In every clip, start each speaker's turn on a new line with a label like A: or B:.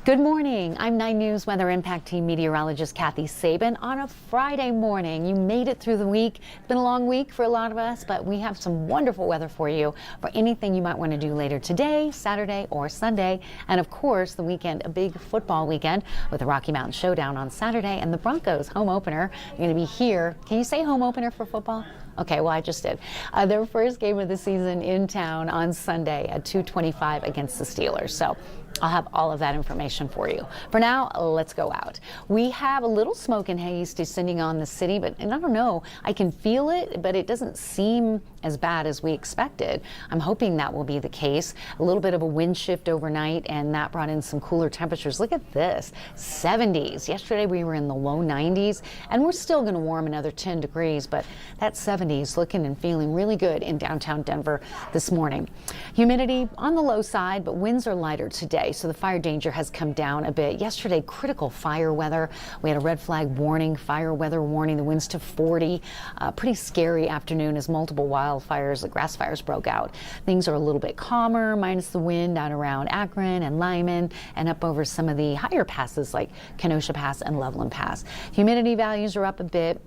A: Good morning. I'm 9 News Weather Impact Team meteorologist Kathy Sabine on a Friday morning. You made it through the week. It's been a long week for a lot of us, but we have some wonderful weather for you for anything you might want to do later today, Saturday, or Sunday. And of course, the weekend, a big football weekend with the Rocky Mountain Showdown on Saturday and the Broncos home opener. You're going to be here. Can you say home opener for football? Okay, well, I just did. Their first game of the season in town on Sunday at 2:25 against the Steelers. So I'll have all of that information for you. For now, let's go out. We have a little smoke and haze descending on the city, and I don't know, I can feel it, but it doesn't seem as bad as we expected. I'm hoping that will be the case. A little bit of a wind shift overnight, and that brought in some cooler temperatures. Look at this, 70s. Yesterday we were in the low 90s, and we're still going to warm another 10 degrees, but that 70s looking and feeling really good in downtown Denver this morning. Humidity on the low side, but winds are lighter today, so the fire danger has come down a bit. Yesterday, critical fire weather. We had a red flag warning, fire weather warning, the winds to 40. Pretty scary afternoon as multiple wildfires, grass fires broke out. Things are a little bit calmer, minus the wind out around Akron and Lyman and up over some of the higher passes like Kenosha Pass and Loveland Pass. Humidity values are up a bit.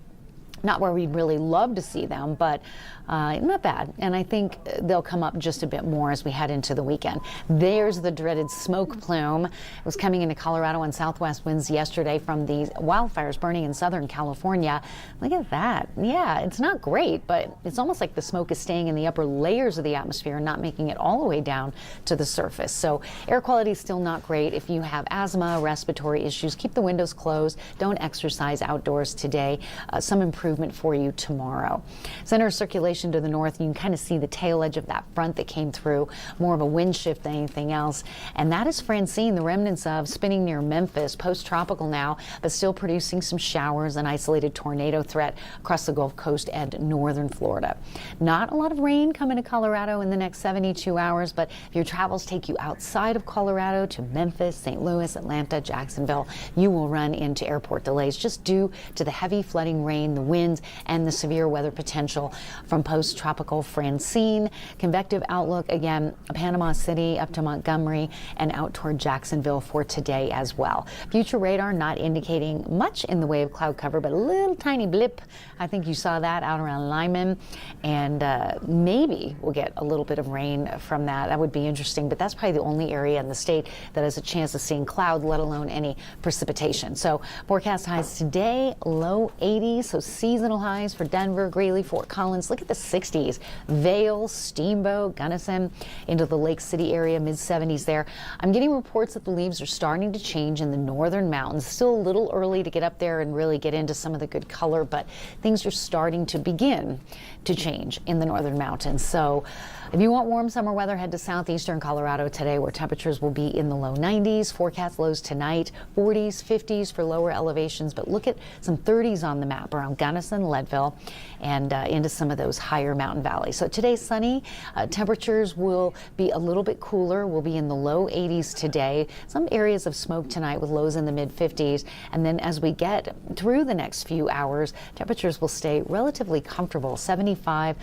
A: Not where we'd really love to see them, but not bad. And I think they'll come up just a bit more as we head into the weekend. There's the dreaded smoke plume. It was coming into Colorado on southwest winds yesterday from the wildfires burning in Southern California. Look at that. Yeah, it's not great, but it's almost like the smoke is staying in the upper layers of the atmosphere and not making it all the way down to the surface. So air quality is still not great. If you have asthma, respiratory issues, keep the windows closed. Don't exercise outdoors today. Some improvement for you tomorrow. Center of circulation to the north, you can kind of see the tail edge of that front that came through, more of a wind shift than anything else. And that is Francine, the remnants of spinning near Memphis, post-tropical now, but still producing some showers and isolated tornado threat across the Gulf Coast and northern Florida. Not a lot of rain coming to Colorado in the next 72 hours, but if your travels take you outside of Colorado to Memphis, St. Louis, Atlanta, Jacksonville, you will run into airport delays just due to the heavy flooding rain, the winds, and the severe weather potential from post-tropical Francine. Convective outlook, again, Panama City up to Montgomery and out toward Jacksonville for today as well. Future radar not indicating much in the way of cloud cover, but a little tiny blip. I think you saw that out around Lyman, and maybe we'll get a little bit of rain from that. That would be interesting, but that's probably the only area in the state that has a chance of seeing cloud, let alone any precipitation. So forecast highs today, low 80s, so seasonal highs for Denver, Greeley, Fort Collins. Look at the 60s. Vail, Steamboat, Gunnison, into the Lake City area, mid 70s there. I'm getting reports that the leaves are starting to change in the northern mountains. Still a little early to get up there and really get into some of the good color, but things are starting to begin to change in the northern mountains. So if you want warm summer weather, head to southeastern Colorado today, where temperatures will be in the low 90s. Forecast lows tonight, 40s, 50s for lower elevations, but look at some 30s on the map around Gunnison, Leadville, and into some of those higher mountain valleys. So today's sunny. Temperatures will be a little bit cooler. We'll be in the low 80s today. Some areas of smoke tonight with lows in the mid 50s. And then as we get through the next few hours, temperatures will stay relatively comfortable, 75,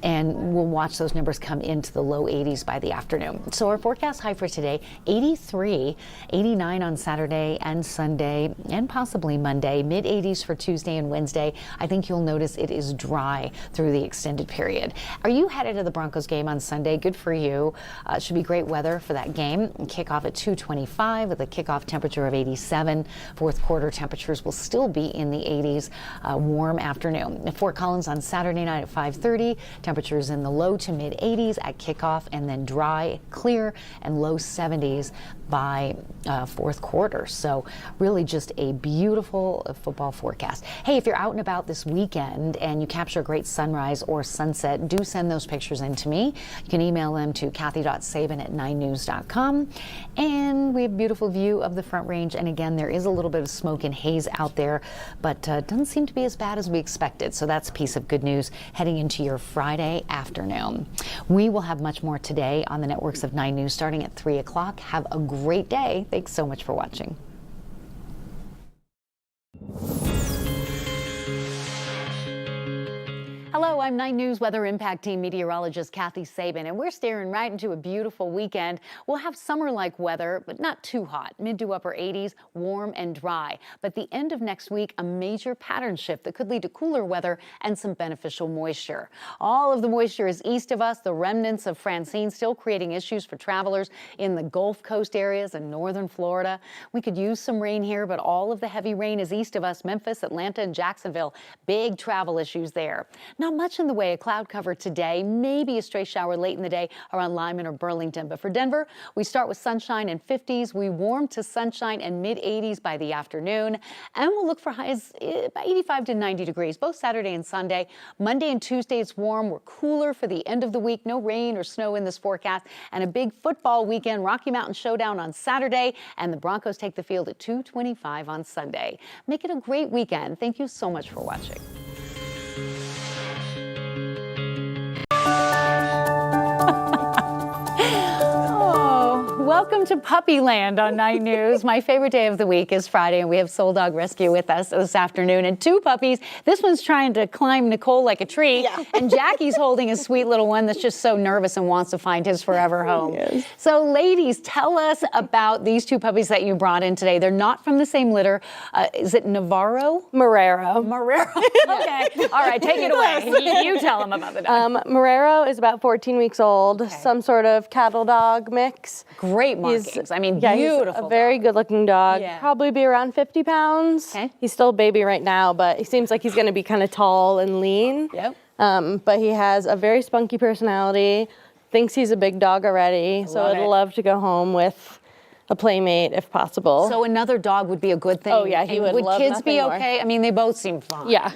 A: and we'll watch those numbers come into the low 80s by the afternoon. So our forecast high for today, 83, 89 on Saturday and Sunday, and possibly Monday, mid 80s for Tuesday and Wednesday. I think you'll notice it is dry through the extended period. Are you headed to the Broncos game on Sunday? Good for you. It should be great weather for that game. Kickoff at 2:25 with a kickoff temperature of 87. Fourth quarter temperatures will still be in the 80s. Warm afternoon. At Fort Collins on Saturday night at 5:30. Temperatures in the low to mid 80s at kickoff, and then dry, clear, and low 70s by fourth quarter. So really just a beautiful football forecast. Hey, if you're out and about this weekend and you capture a great sunrise or sunset, do send those pictures in to me. You can email them to kathy.sabin@9news.com. And we have a beautiful view of the Front Range. And again, there is a little bit of smoke and haze out there, but doesn't seem to be as bad as we expected. So that's a piece of good news heading into your Friday afternoon. We will have much more today on the networks of 9 News starting at 3 o'clock. Have a great day. Thanks so much for watching. Hello, I'm 9 News Weather Impact Team meteorologist Kathy Sabine, and we're staring right into a beautiful weekend. We'll have summer-like weather, but not too hot, mid to upper 80s, warm and dry. But the end of next week, a major pattern shift that could lead to cooler weather and some beneficial moisture. All of the moisture is east of us, the remnants of Francine still creating issues for travelers in the Gulf Coast areas and northern Florida. We could use some rain here, but all of the heavy rain is east of us, Memphis, Atlanta, and Jacksonville. Big travel issues there. Not much in the way of cloud cover today, maybe a stray shower late in the day around Lyman or Burlington. But for Denver, we start with sunshine and 50s. We warm to sunshine and mid-80s by the afternoon. And we'll look for highs about 85 to 90 degrees, both Saturday and Sunday. Monday and Tuesday it's warm. We're cooler for the end of the week. No rain or snow in this forecast. And a big football weekend, Rocky Mountain Showdown on Saturday. And the Broncos take the field at 2:25 on Sunday. Make it a great weekend. Thank you so much for watching. Welcome to Puppy Land on 9 News. My favorite day of the week is Friday, and we have Soul Dog Rescue with us this afternoon. And 2 puppies. This one's trying to climb Nicole like a tree, and Jackie's holding a sweet little one that's just so nervous and wants to find his forever home. Yes. So, ladies, tell us about these 2 puppies that you brought in today. They're not from the same litter. Is it Navarro?
B: Marrero.
A: Marrero. Okay. All right, take it away. You tell them about the dog.
B: Marrero is about 14 weeks old, some sort of cattle dog mix.
A: Great markings. I mean, beautiful.
B: He's a very good-looking dog.
A: Yeah.
B: Probably be around 50 pounds.
A: Okay.
B: He's still a baby right now, but he seems like he's going to be kind of tall and lean.
A: Yep.
B: But he has a very spunky personality. Thinks he's a big dog already, so I'd love to go home with a playmate if possible.
A: So another dog would be a good thing.
B: Oh yeah, he would love
A: Would kids be
B: more.
A: okay? I mean, they both seem fine.
B: Yeah.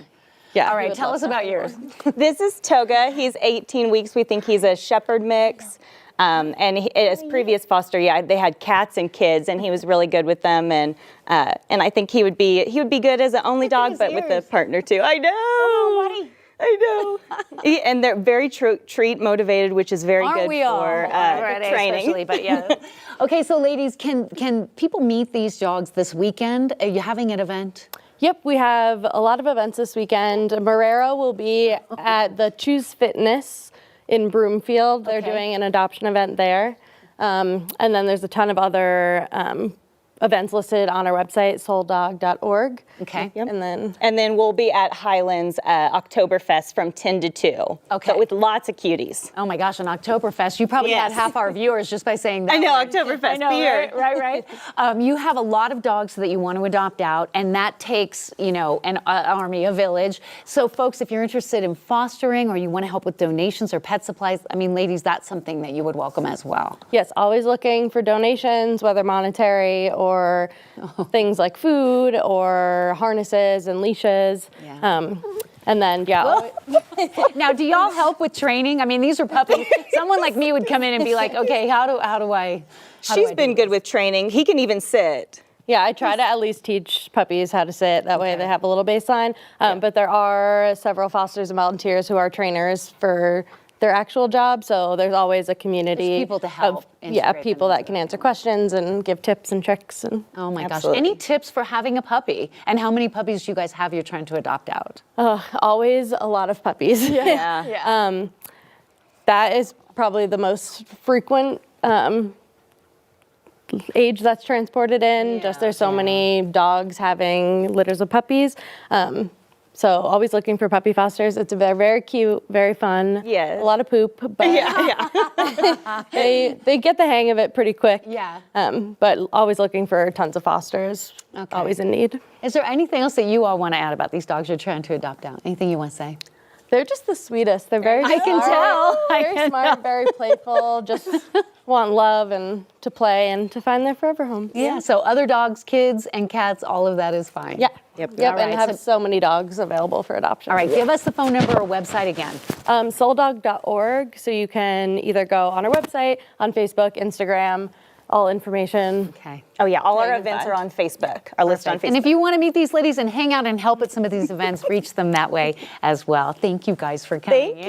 B: Yeah.
A: All right, tell us about yours.
C: This is Toga. He's 18 weeks. We think he's a shepherd mix. And his previous foster, they had cats and kids, and he was really good with them. And I think he would be good as an only dog, but with a partner too. I know.
A: Oh, buddy.
C: I know. And they're very treat motivated, which is very good for training.
A: But yeah. Okay, so ladies, can people meet these dogs this weekend? Are you having an event?
B: Yep, we have a lot of events this weekend. Marrero will be at the Choose Fitness in Broomfield. They're doing an adoption event there. And then there's a ton of other events listed on our website, souldog.org.
A: Okay.
B: Yep.
C: And then we'll be at Highlands Oktoberfest from 10 to 2.
A: Okay.
C: So with lots of cuties.
A: Oh my gosh, an Oktoberfest. You probably had half our viewers just by saying that.
C: I know,
A: word.
C: Oktoberfest
A: I know,
C: beer.
A: Right. You have a lot of dogs that you want to adopt out, and that takes, an army, a village. So folks, if you're interested in fostering or you want to help with donations or pet supplies, I mean, ladies, that's something that you would welcome as well.
B: Yes, always looking for donations, whether monetary or things like food or harnesses and leashes.
A: Yeah.
B: And then,
A: Now, do y'all help with training? I mean, these are puppies. Someone like me would come in and be like, okay, how do I?
C: She's been good with training. He can even sit.
B: Yeah, I try to at least teach puppies how to sit. That way they have a little baseline. But there are several fosters and volunteers who are trainers for their actual job, so there's always a community.
A: There's people to help.
B: People that can answer questions and give tips and tricks. And
A: oh my gosh! Any tips for having a puppy? And how many puppies do you guys have you're trying to adopt out?
B: Always a lot of puppies.
A: Yeah.
B: That is probably the most frequent age that's transported in. Just there's so many dogs having litters of puppies. So always looking for puppy fosters. They're very cute, very fun.
C: Yes.
B: A lot of poop, but they get the hang of it pretty quick.
A: Yeah.
B: But always looking for tons of fosters.
A: Okay.
B: Always in need.
A: Is there anything else that you all want to add about these dogs you're trying to adopt out? Anything you want to say?
B: They're just the sweetest. They're very
A: I can tell.
B: Very smart, very playful, just want love and to play and to find their forever home.
A: Yeah, so other dogs, kids, and cats, all of that is fine.
B: Yeah.
C: Yep.
B: All right, and have so many dogs available for adoption.
A: All right, give us the phone number or website again.
B: Souldog.org, so you can either go on our website, on Facebook, Instagram, all information.
A: Okay.
C: Oh yeah, all our events are on Facebook. Our list on Facebook.
A: And if you want to meet these ladies and hang out and help at some of these events, reach them that way as well. Thank you guys for coming in.